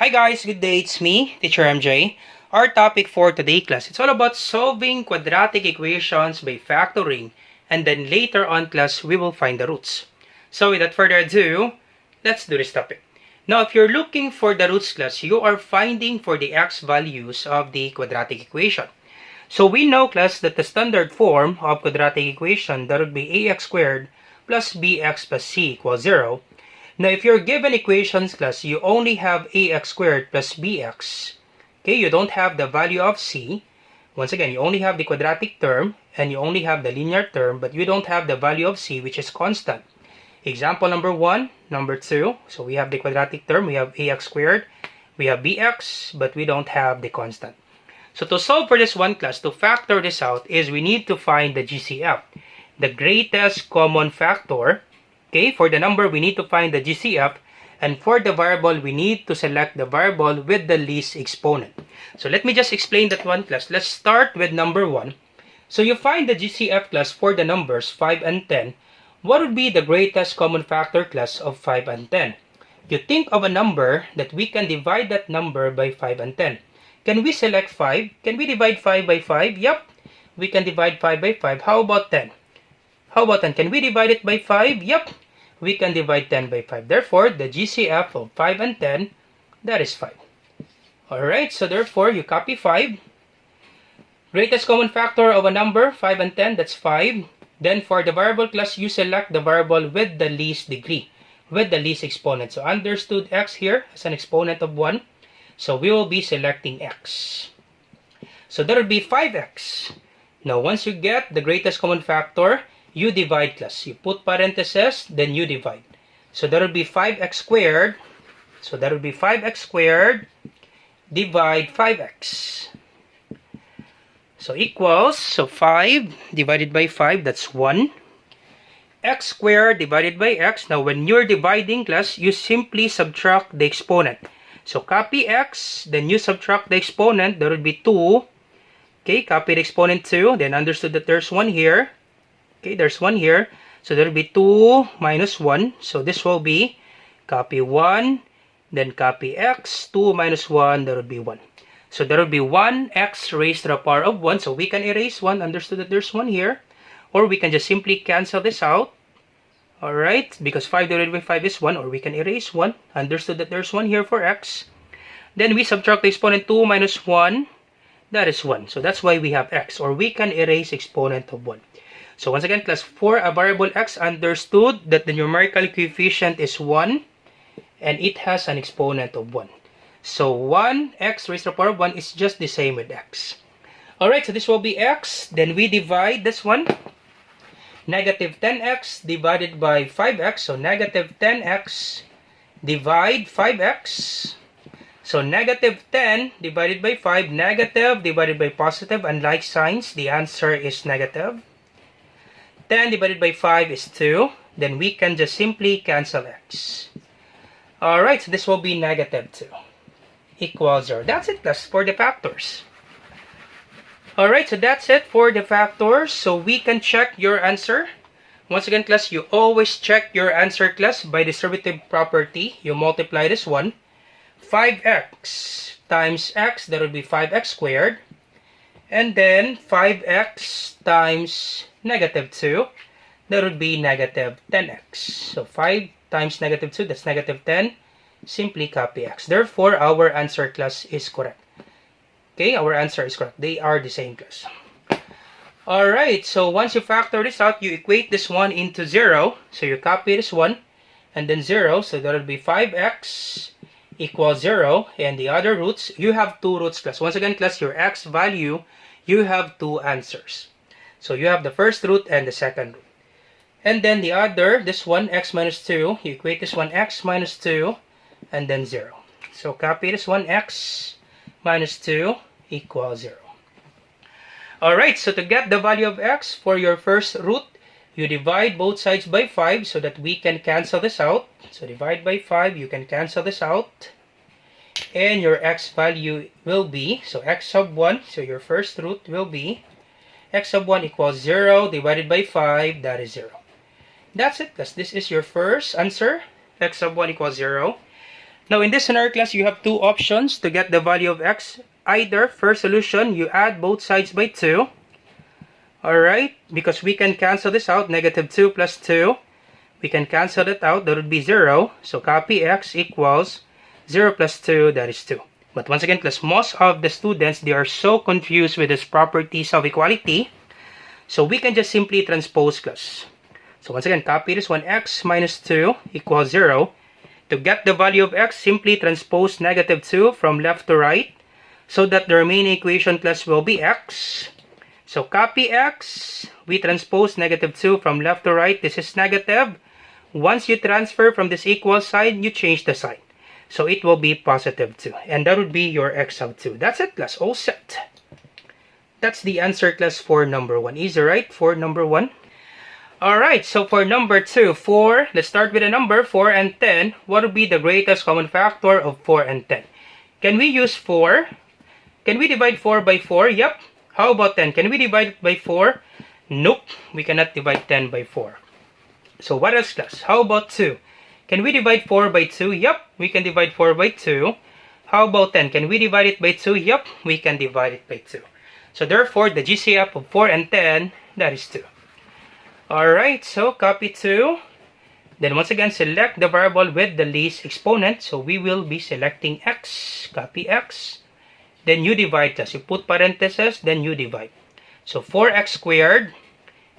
Hi guys, good day. It's me, Teacher MJ. Our topic for today class, it's all about solving quadratic equations by factoring. And then later on class, we will find the roots. So without further ado, let's do this topic. Now, if you're looking for the roots class, you are finding for the x values of the quadratic equation. So we know class that the standard form of quadratic equation, that would be ax squared plus bx plus c equals 0. Now, if you're given equations class, you only have ax squared plus bx. Okay, you don't have the value of c. Once again, you only have the quadratic term and you only have the linear term, but you don't have the value of c, which is constant. Example number 1, number 2. So we have the quadratic term, we have ax squared, we have bx, but we don't have the constant. So to solve for this one class, to factor this out, is we need to find the GCF, the greatest common factor. Okay, for the number, we need to find the GCF, and for the variable, we need to select the variable with the least exponent. So let me just explain that one class. Let's start with number 1. So you find the GCF class for the numbers 5 and 10. What would be the greatest common factor class of 5 and 10? You think of a number that we can divide that number by 5 and 10. Can we select 5? Can we divide 5 by 5? Yep, we can divide 5 by 5. How about 10? How about 10? Can we divide it by 5? Yep, we can divide 10 by 5. Therefore, the GCF of 5 and 10, that is 5. Alright, so therefore, you copy 5. Greatest common factor of a number, 5 and 10, that's 5. Then for the variable class, you select the variable with the least degree, with the least exponent. So understood x here as an exponent of 1. So we will be selecting x. So that would be 5x. Now, once you get the greatest common factor, you divide class. You put parentheses, then you divide. So that would be 5x squared. So that would be 5x squared divide 5x. So equals, so 5 divided by 5, that's 1. X squared divided by x. Now when you're dividing class, you simply subtract the exponent. So copy x, then you subtract the exponent, that would be 2. Okay, copy the exponent 2, then understood that there's 1 here. Okay, there's 1 here. So there will be 2 minus 1. So this will be copy 1, then copy x. 2 minus 1, that would be 1. So there will be 1x raised to the power of 1. So we can erase 1. Understood that there's 1 here. Or we can just simply cancel this out. Alright, because 5 divided by 5 is 1. Or we can erase 1. Understood that there's 1 here for x. Then we subtract the exponent 2 minus 1. That is 1. So that's why we have x. Or we can erase exponent of 1. So once again, class, for a variable x, understood that the numerical coefficient is 1 and it has an exponent of 1. So 1x raised to the power of 1 is just the same with x. Alright, so this will be x. Then we divide this one. Negative 10x divided by 5x. So negative 10x divide 5x. So negative 10 divided by 5. Negative divided by positive. Unlike signs, the answer is negative. 10 divided by 5 is 2. Then we can just simply cancel x. Alright, so this will be negative 2 equals 0. That's it, class, for the factors. Alright, so that's it for the factors. So we can check your answer. Once again, class, you always check your answer, class, by distributive property. You multiply this one. 5x times x, that would be 5x squared. And then 5x times negative 2, that would be negative 10x. So 5 times negative 2, that's negative 10. Simply copy x. Therefore, our answer, class, is correct. Okay, our answer is correct. They are the same, class. Alright, so once you factor this out, you equate this one into 0. So you copy this one, and then 0. So that would be 5x equals 0. And the other roots, you have 2 roots, class. Once again, class, your x value, you have 2 answers. So you have the first root and the second root. And then the other, this one, x minus 2. You equate this one, x minus 2, and then 0. So copy this one, x minus 2 equals 0. Alright, so to get the value of x for your first root, you divide both sides by 5 so that we can cancel this out. So divide by 5, you can cancel this out. And your x value will be, so x sub 1, so your first root will be x sub 1 equals 0 divided by 5, that is 0. That's it, because this is your first answer. X sub 1 equals 0. Now in this scenario class, you have two options to get the value of x. Either first solution, you add both sides by 2. Alright, because we can cancel this out, negative 2 plus 2. We can cancel it out, that would be 0. So copy x equals 0 plus 2, that is 2. But once again, class, most of the students, they are so confused with this properties of equality. So we can just simply transpose, class. So once again, copy this one, x minus 2 equals 0. To get the value of x, simply transpose negative 2 from left to right, so that the remaining equation, class, will be x. So copy x, we transpose negative 2 from left to right, this is negative. Once you transfer from this equal sign, you change the sign. So it will be positive 2. And that would be your x sub 2. That's it, class. All set. That's the answer, class, for number 1. Easy, right? For number 1. Alright, so for number 2, 4. Let's start with the number 4 and 10. What would be the greatest common factor of 4 and 10? Can we use 4? Can we divide 4 by 4? Yep. How about 10? Can we divide it by 4? Nope. We cannot divide 10 by 4. So what else, class? How about 2? Can we divide 4 by 2? Yep, we can divide 4 by 2. How about 10? Can we divide it by 2? Yep, we can divide it by 2. So therefore, the GCF of 4 and 10, that is 2. Alright, so copy 2. Then once again, select the variable with the least exponent. So we will be selecting x. Copy x. Then you divide, class. You put parentheses, then you divide. So 4x squared,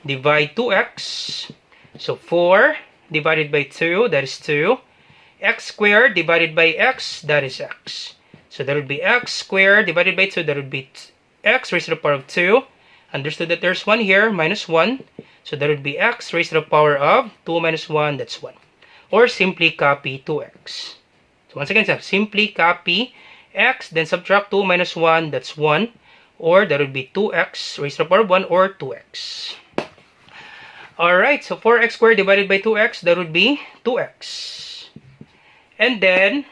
divide 2x. So 4 divided by 2, that is 2. X squared divided by x, that is x. So that would be x squared divided by 2, that would be x raised to the power of 2. Understood that there's 1 here, minus 1. So that would be x raised to the power of 2 minus 1, that's 1. Or simply copy 2x. So once again, simply copy x, then subtract 2 minus 1, that's 1. Or that would be 2x raised to the power of 1, or 2x. Alright, so 4x squared divided by 2x, that would be 2x. And then,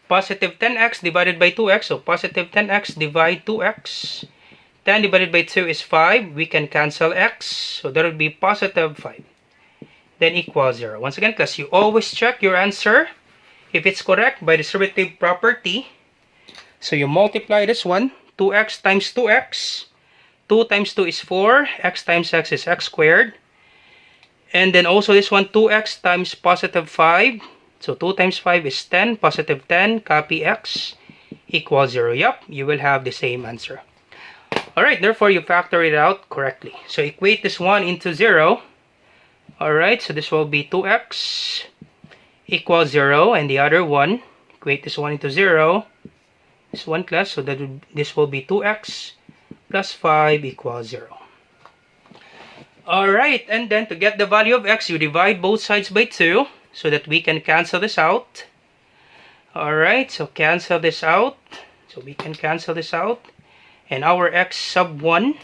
positive 10x divided by 2x, so positive 10x divide 2x. 10 divided by 2 is 5, we can cancel x, so that would be positive 5. Then equals 0. Once again, class, you always check your answer if it's correct by distributive property. So you multiply this one, 2x times 2x. 2 times 2 is 4, x times x is x squared. And then also this one, 2x times positive 5. So 2 times 5 is 10, positive 10, copy x, equals 0. Yup, you will have the same answer. Alright, therefore you factor it out correctly. So equate this one into 0. Alright, so this will be 2x equals 0. And the other one, equate this one into 0. This one, class, so that this will be 2x plus 5 equals 0. Alright, and then to get the value of x, you divide both sides by 2 so that we can cancel this out. Alright, so cancel this out. So we can cancel this out. And our x sub 1,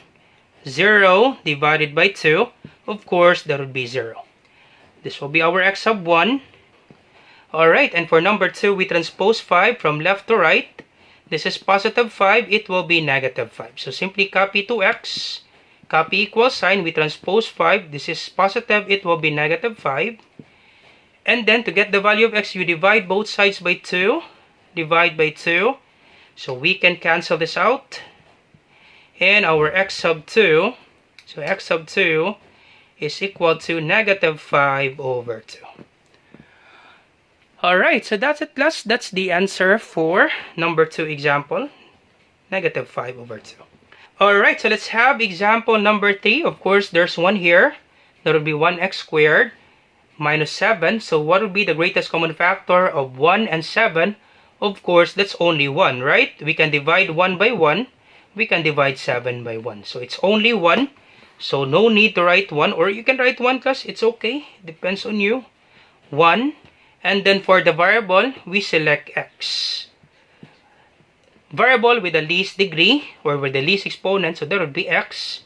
0 divided by 2, of course, that would be 0. This will be our x sub 1. Alright, and for number 2, we transpose 5 from left to right. This is positive 5, it will be negative 5. So simply copy 2x, copy equal sign, we transpose 5. This is positive, it will be negative 5. And then to get the value of x, you divide both sides by 2. Divide by 2. So we can cancel this out. And our x sub 2, so x sub 2 is equal to negative 5 over 2. Alright, so that's it, class. That's the answer for number 2 example, negative 5 over 2. Alright, so let's have example number 3. Of course, there's one here. That would be 1x squared minus 7. So what would be the greatest common factor of 1 and 7? Of course, that's only 1, right? We can divide 1 by 1. We can divide 7 by 1. So it's only 1. So no need to write 1. Or you can write 1, class. It's okay. Depends on you. 1. And then for the variable, we select x. Variable with the least degree or with the least exponent, so that would be x.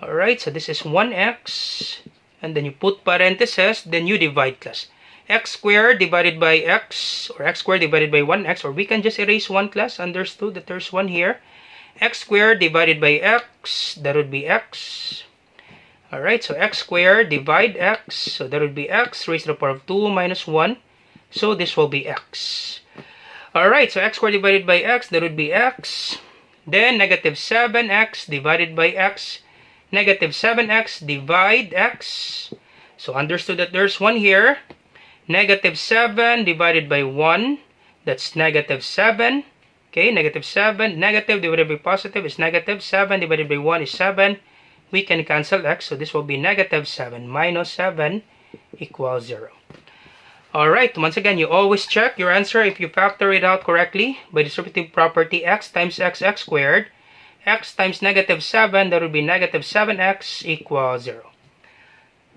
Alright, so this is 1x. And then you put parentheses, then you divide, class. X squared divided by x, or x squared divided by 1x, or we can just erase 1, class. Understood that there's 1 here. X squared divided by x, that would be x. Alright, so x squared divide x, so that would be x raised to the power of 2 minus 1. So this will be x. Alright, so x squared divided by x, that would be x. Then negative 7x divided by x. Negative 7x divide x. So understood that there's 1 here. Negative 7 divided by 1, that's negative 7. Okay, negative 7. Negative divided by positive is negative. 7 divided by 1 is 7. We can cancel x, so this will be negative 7 minus 7 equals 0. Alright, once again, you always check your answer if you factor it out correctly by distributive property x times x squared. X times negative 7, that would be negative 7x equals 0.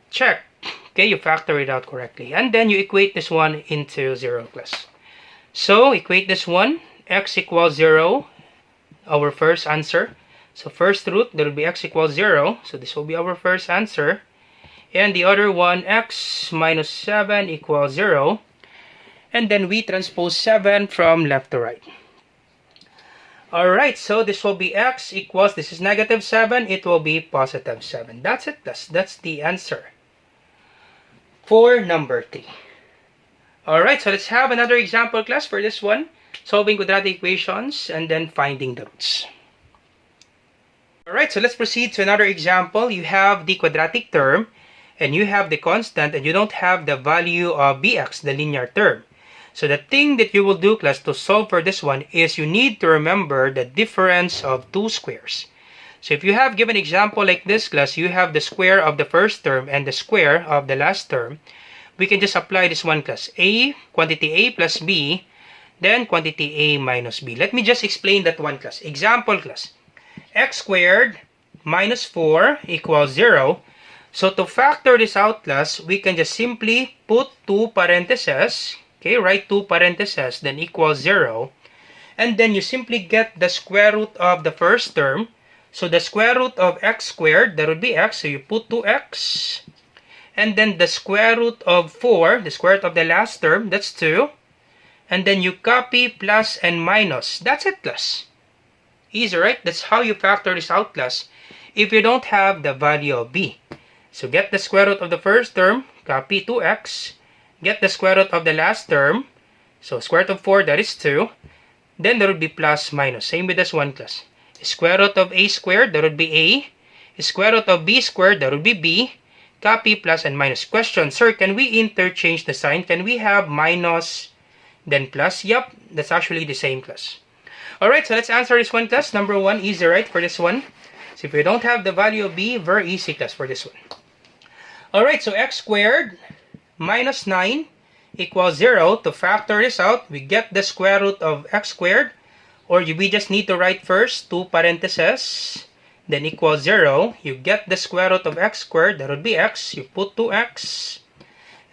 Check. Okay, you factor it out correctly. And then you equate this one into 0 class. So, equate this one. X equals 0. Our first answer. So, first root, that would be x equals 0. So, this will be our first answer. And the other one, x minus 7 equals 0. And then we transpose 7 from left to right. Alright, so this will be x equals, this is negative 7, it will be positive 7. That's it, that's the answer for number 3. Alright, so let's have another example class for this one. Solving quadratic equations and then finding the roots. Alright, so let's proceed to another example. You have the quadratic term and you have the constant and you don't have the value of bx, the linear term. So the thing that you will do, class, to solve for this one is you need to remember the difference of two squares. So if you have given example like this, class, you have the square of the first term and the square of the last term. We can just apply this one, class. Quantity a plus b, then quantity a minus b. Let me just explain that one, class. Example, class. X squared minus 4 equals 0. So to factor this out, class, we can just simply put 2 parentheses. Okay, write 2 parentheses, then equals 0. And then you simply get the square root of the first term. So the square root of x squared, that would be x. So you put 2x. And then the square root of 4, the square root of the last term, that's 2. And then you copy plus and minus. That's it, class. Easy, right? That's how you factor this out, class, if you don't have the value of b. So get the square root of the first term, copy 2x, get the square root of the last term, so square root of 4, that is 2, then there would be plus minus, same with this one, class. Square root of a squared, that would be a, square root of b squared, that would be b, copy plus and minus. Question, sir, can we interchange the sign? Can we have minus then plus? Yup, that's actually the same, class. Alright, so let's answer this one, class. Number 1, easy, right, for this one. So if we don't have the value of b, very easy, class, for this one. Alright, so x squared minus 9 equals 0. To factor this out, we get the square root of x squared. Or we just need to write first 2 parentheses, then equals 0. You get the square root of x squared, that would be x. You put 2x.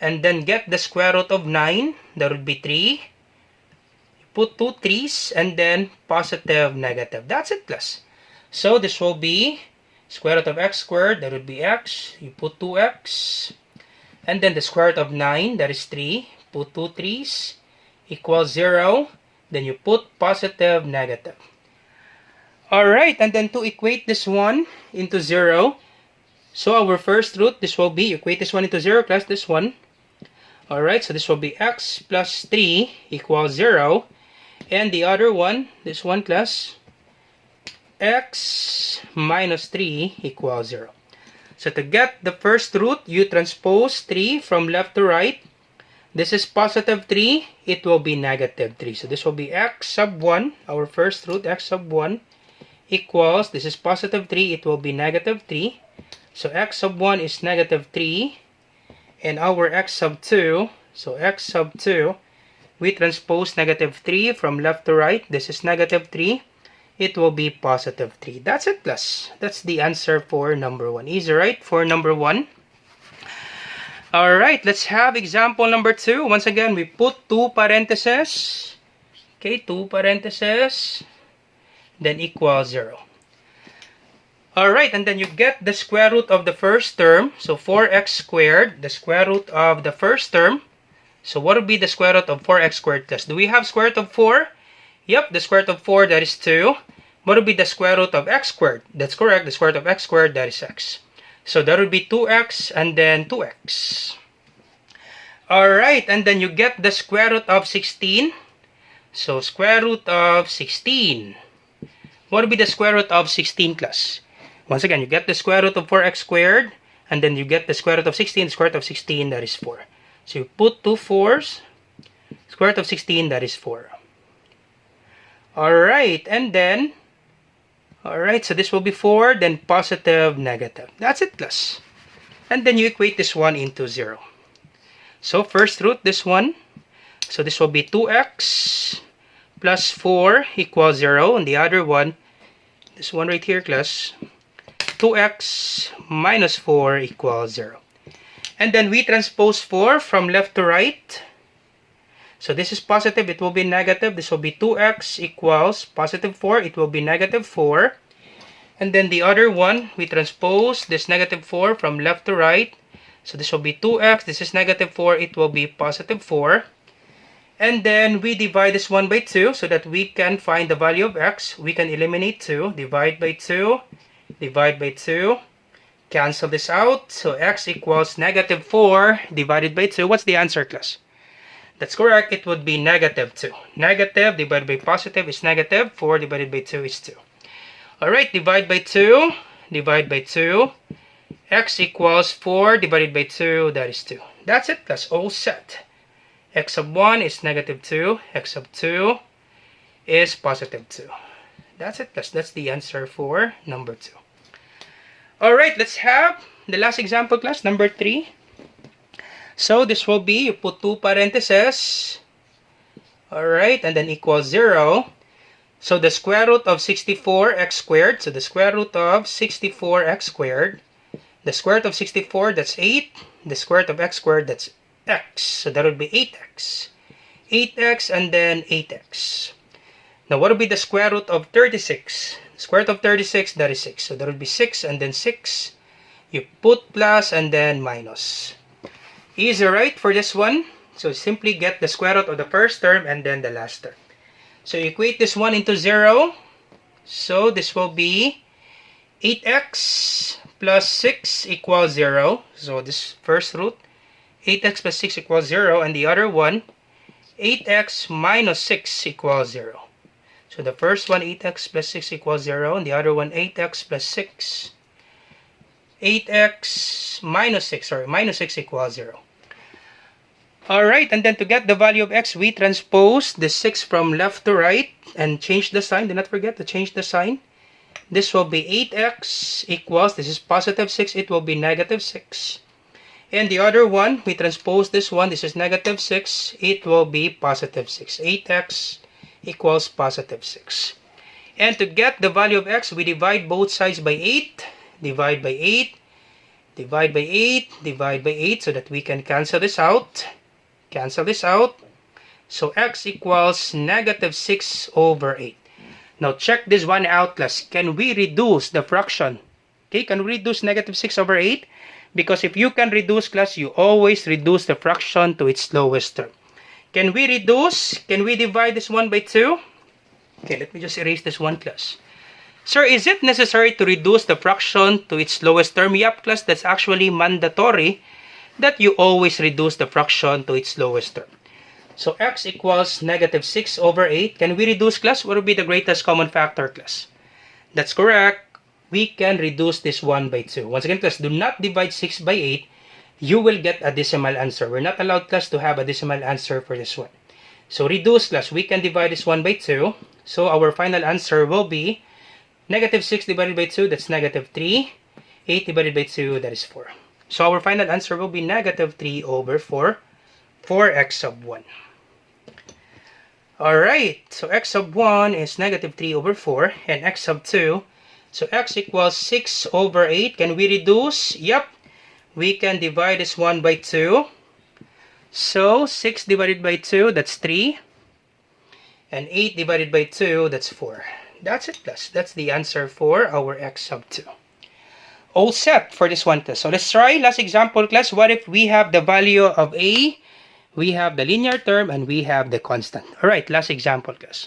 And then get the square root of 9, that would be 3. You put 2 3's and then positive, negative. That's it, class. So this will be square root of x squared, that would be x. You put 2x. And then the square root of 9, that is 3. Put 2 3's equals 0. Then you put positive, negative. Alright, and then to equate this one into 0. So our first root, this will be, equate this one into 0 plus this one. Alright, so this will be x plus 3 equals 0. And the other one, this one, class, x minus 3 equals 0. So to get the first root, you transpose 3 from left to right. This is positive 3, it will be negative 3. So this will be x sub 1, our first root, x sub 1, equals, this is positive 3, it will be negative 3. So x sub 1 is negative 3. And our x sub 2, so x sub 2, we transpose negative 3 from left to right. This is negative 3. It will be positive 3. That's it, class. That's the answer for number 1. Easy, right? For number 1. Alright, let's have example number 2. Once again, we put 2 parentheses. Okay, 2 parentheses. Then equals 0. Alright, and then you get the square root of the first term. So 4x squared, the square root of the first term. So what would be the square root of 4x squared, class? Do we have square root of 4? Yep, the square root of 4, that is 2. What would be the square root of x squared? That's correct, the square root of x squared, that is x. So that would be 2x and then 2x. Alright, and then you get the square root of 16. So, square root of 16. What would be the square root of 16, class? Once again, you get the square root of 4x squared, and then you get the square root of 16. The square root of 16, that is 4. So, you put 2 4s. Square root of 16, that is 4. Alright, and then, alright, so this will be 4, then positive, negative. That's it, class. And then you equate this one into 0. So, first root, this one. So, this will be 2x plus 4 equals 0. And the other one, this one right here, class, 2x minus 4 equals 0. And then we transpose 4 from left to right. So, this is positive, it will be negative. This will be 2x equals positive 4. It will be negative 4. And then the other one, we transpose this negative 4 from left to right. So, this will be 2x. This is negative 4. It will be positive 4. And then we divide this 1 by 2 so that we can find the value of x. We can eliminate 2. Divide by 2. Divide by 2. Cancel this out. So, x equals negative 4 divided by 2. What's the answer, class? That's correct. It would be negative 2. Negative divided by positive is negative. 4 divided by 2 is 2. Alright, divide by 2. Divide by 2. X equals 4 divided by 2. That is 2. That's it. That's all set. X of 1 is negative 2. X of 2 is positive 2. That's it. That's the answer for number 2. Alright, let's have the last example, class, number 3. So, this will be, you put 2 parentheses. Alright, and then equals 0. So, the square root of 64x squared. So, the square root of 64x squared. The square root of 64, that's 8. The square root of x squared, that's x. So, that would be 8x. 8x and then 8x. Now, what would be the square root of 36? The square root of 36, that is 6. So, that would be 6 and then 6. You put plus and then minus. Easy, right, for this one? So, simply get the square root of the first term and then the last term. So, equate this one into 0. So, this will be 8x plus 6 equals 0. So, this first root, 8x plus 6 equals 0. And the other one, 8x minus 6 equals 0. So, the first one, 8x plus 6 equals 0. And the other one, 8x plus 6. 8x minus 6, minus 6 equals 0. Alright, and then to get the value of x, we transpose the 6 from left to right and change the sign. Do not forget to change the sign. This will be 8x equals, this is positive 6, it will be negative 6. And the other one, we transpose this one, this is negative 6, it will be positive 6. 8x equals positive 6. And to get the value of x, we divide both sides by 8. Divide by 8, divide by 8, divide by 8 so that we can cancel this out. Cancel this out. So, x equals negative 6 over 8. Now, check this one out, class. Can we reduce the fraction? Okay, can we reduce negative 6 over 8? Because if you can reduce, class, you always reduce the fraction to its lowest term. Can we reduce? Can we divide this one by 2? Okay, let me just erase this one, class. Sir, is it necessary to reduce the fraction to its lowest term? Yup, class, that's actually mandatory that you always reduce the fraction to its lowest term. So, x equals negative 6 over 8. Can we reduce, class? What would be the greatest common factor, class? That's correct. We can reduce this 1 by 2. Once again, class, do not divide 6 by 8. You will get a decimal answer. We're not allowed, class, to have a decimal answer for this one. So, reduce, class, we can divide this 1 by 2. So, our final answer will be negative 6 divided by 2, that's negative 3. 8 divided by 2, that is 4. So, our final answer will be negative 3 over 4 for x sub 1. Alright, so x sub 1 is negative 3 over 4 and x sub 2. So, x equals 6 over 8. Can we reduce? Yep. We can divide this 1 by 2. So, 6 divided by 2, that's 3. And 8 divided by 2, that's 4. That's it, class. That's the answer for our x sub 2. All set for this one, class. So let's try last example, class. What if we have the value of a, we have the linear term, and we have the constant? Alright, last example, class.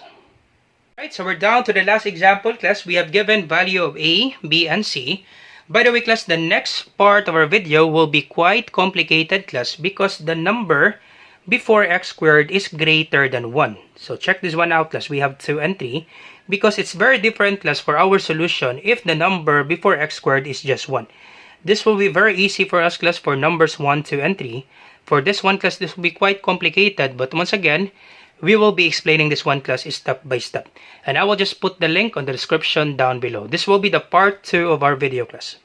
Alright, so we're down to the last example, class. We have given value of a, b, and c. By the way, class, the next part of our video will be quite complicated, class, because the number before x squared is greater than 1. So check this one out, class. We have 2 and 3 because it's very different, class, for our solution if the number before x squared is just 1. This will be very easy for us, class, for numbers 1, 2, and 3. For this one, class, this will be quite complicated, but once again, we will be explaining this one, class, step by step. And I will just put the link on the description down below. This will be the part 2 of our video, class.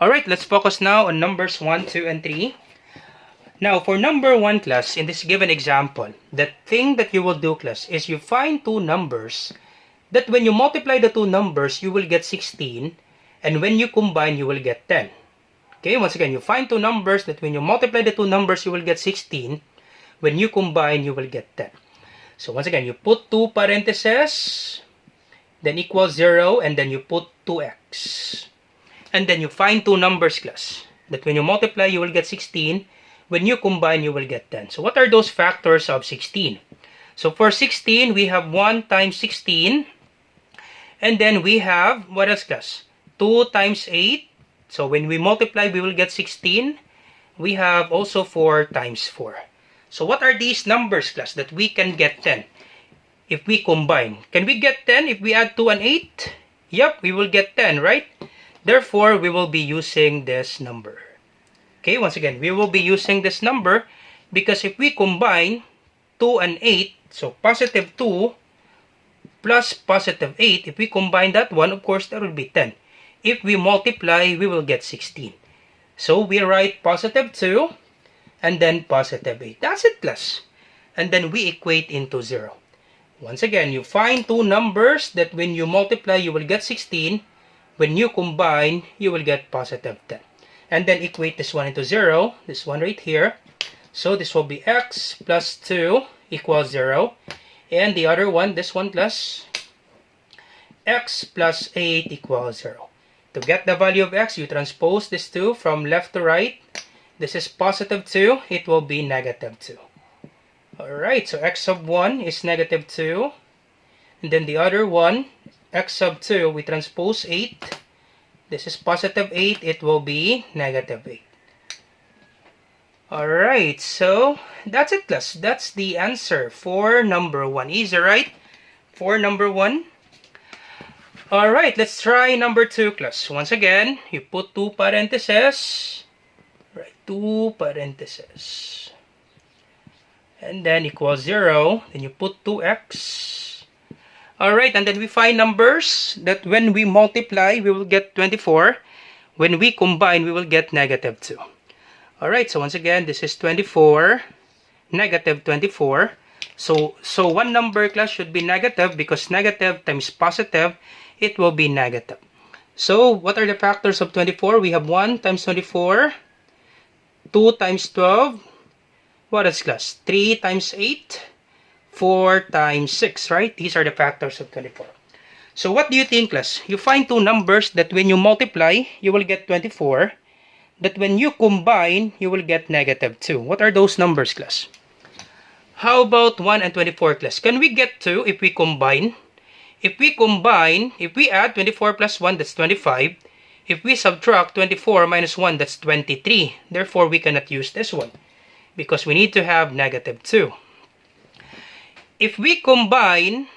Alright, let's focus now on numbers 1, 2, and 3. Now, for number 1, class, in this given example, the thing that you will do, class, is you find two numbers that when you multiply the two numbers, you will get 16, and when you combine, you will get 10. Okay, once again, you find two numbers that when you multiply the two numbers, you will get 16. When you combine, you will get 10. So once again, you put 2 parentheses, then equals 0, and then you put 2x. And then you find two numbers, class, that when you multiply, you will get 16. When you combine, you will get 10. So what are those factors of 16? So for 16, we have 1 times 16. And then we have, what else, class? 2 times 8. So when we multiply, we will get 16. We have also 4 times 4. So what are these numbers, class, that we can get 10 if we combine? Can we get 10 if we add 2 and 8? Yep, we will get 10, right? Therefore, we will be using this number. Okay, once again, we will be using this number because if we combine 2 and 8, so positive 2 plus positive 8, if we combine that one, of course, that will be 10. If we multiply, we will get 16. So we write positive 2 and then positive 8. That's it, class. And then we equate into 0. Once again, you find two numbers that when you multiply, you will get 16. When you combine, you will get positive 10. And then equate this one into 0. This one right here. So this will be x plus 2 equals 0. And the other one, this one, class, x plus 8 equals 0. To get the value of x, you transpose this 2 from left to right. This is positive 2. It will be negative 2. Alright, so x sub 1 is negative 2. And then the other one, x sub 2, we transpose 8. This is positive 8. It will be negative 8. Alright, so that's it, class. That's the answer for number 1. Easy, right? For number 1. Alright, let's try number 2, class. Once again, you put 2 parentheses. Right, 2 parentheses. And then equals 0. Then you put 2x. Alright, and then we find numbers that when we multiply, we will get 24. When we combine, we will get negative 2. Alright, so once again, this is 24, negative 24. So one number, class, should be negative because negative times positive, it will be negative. So what are the factors of 24? We have 1 times 24, 2 times 12, what is, class? 3 times 8, 4 times 6, right? These are the factors of 24. So what do you think, class? You find two numbers that when you multiply, you will get 24. That when you combine, you will get negative 2. What are those numbers, class? How about 1 and 24, class? Can we get 2 if we combine? If we combine, if we add 24 plus 1, that's 25. If we subtract 24 minus 1, that's 23. Therefore, we cannot use this one because we need to have negative 2. If we combine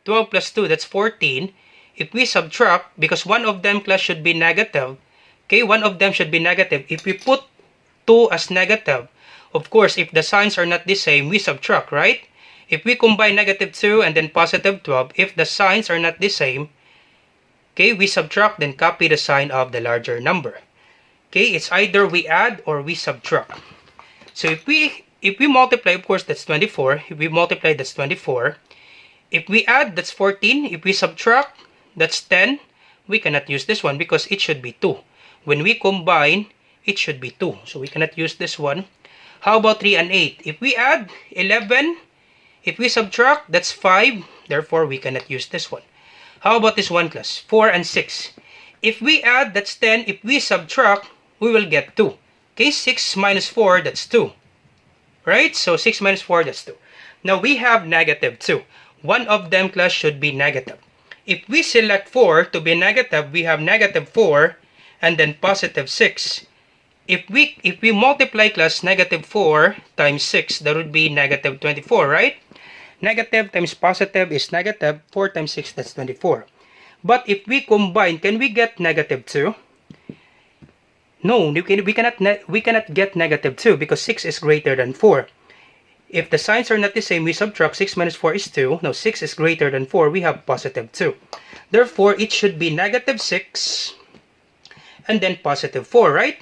12 plus 2, that's 14. If we subtract, because one of them, class, should be negative. Okay, one of them should be negative. If we put 2 as negative, of course, if the signs are not the same, we subtract, right? If we combine negative 2 and then positive 12, if the signs are not the same, okay, we subtract, then copy the sign of the larger number. Okay, it's either we add or we subtract. So if we multiply, of course, that's 24. If we multiply, that's 24. If we add, that's 14. If we subtract, that's 10. We cannot use this one because it should be 2. When we combine, it should be 2. So we cannot use this one. How about 3 and 8? If we add 11, if we subtract, that's 5. Therefore, we cannot use this one. How about this one, class? 4 and 6. If we add, that's 10. If we subtract, we will get 2. Okay, 6 minus 4, that's 2. Right? So 6 minus 4, that's 2. Now, we have negative 2. One of them, class, should be negative. If we select 4 to be negative, we have negative 4. and then positive 6. If we multiply class negative 4 times 6, that would be negative 24, right? Negative times positive is negative. 4 times 6, that's 24. But if we combine, can we get negative 2? No, we cannot get negative 2 because 6 is greater than 4. If the signs are not the same, we subtract 6 minus 4 is 2. Now 6 is greater than 4, we have positive 2. Therefore, it should be negative 6 and then positive 4, right?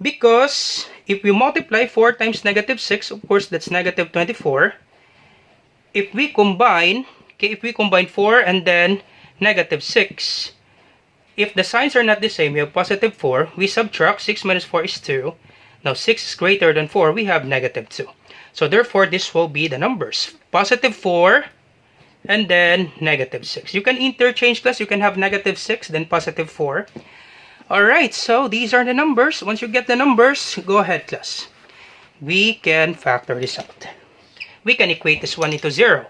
Because if we multiply 4 times negative 6, of course, that's negative 24. If we combine 4 and then negative 6, if the signs are not the same, we have positive 4. We subtract 6 minus 4 is 2. Now 6 is greater than 4, we have negative 2. So therefore, this will be the numbers. Positive 4 and then negative 6. You can interchange class. You can have negative 6, then positive 4. Alright, so these are the numbers. Once you get the numbers, go ahead class. We can factor this out. We can equate this one into 0.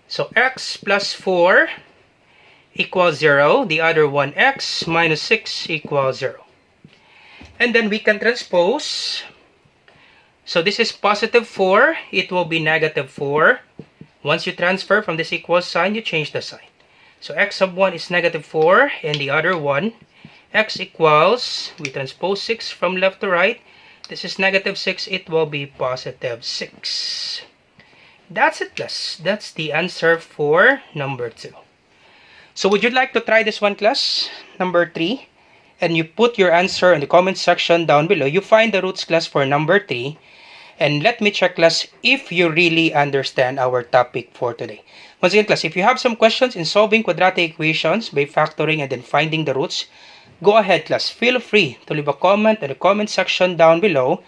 So x plus 4 equals 0. The other one, x minus 6 equals 0. And then we can transpose. So this is positive 4. It will be negative 4. Once you transfer from this equal sign, you change the sign. So x sub 1 is negative 4. And the other one, x equals, we transpose 6 from left to right. This is negative 6. It will be positive 6. That's it, class. That's the answer for number 2. So would you like to try this one, class? Number 3. And you put your answer in the comment section down below. You find the roots, class, for number 3. And let me check, class, if you really understand our topic for today. Once again, class, if you have some questions in solving quadratic equations by factoring and then finding the roots, go ahead, class. Feel free to leave a comment in the comment section down below.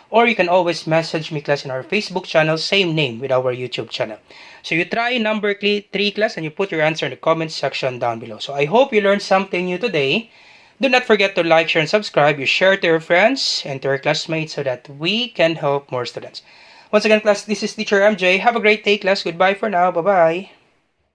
Or you can always message me, class, in our Facebook channel, same name with our YouTube channel. So you try number 3, class, and you put your answer in the comment section down below. So I hope you learned something new today. Do not forget to like, share, and subscribe. You share to your friends and to your classmates so that we can help more students. Once again, class, this is Teacher MJ. Have a great day, class. Goodbye for now. Bye-bye.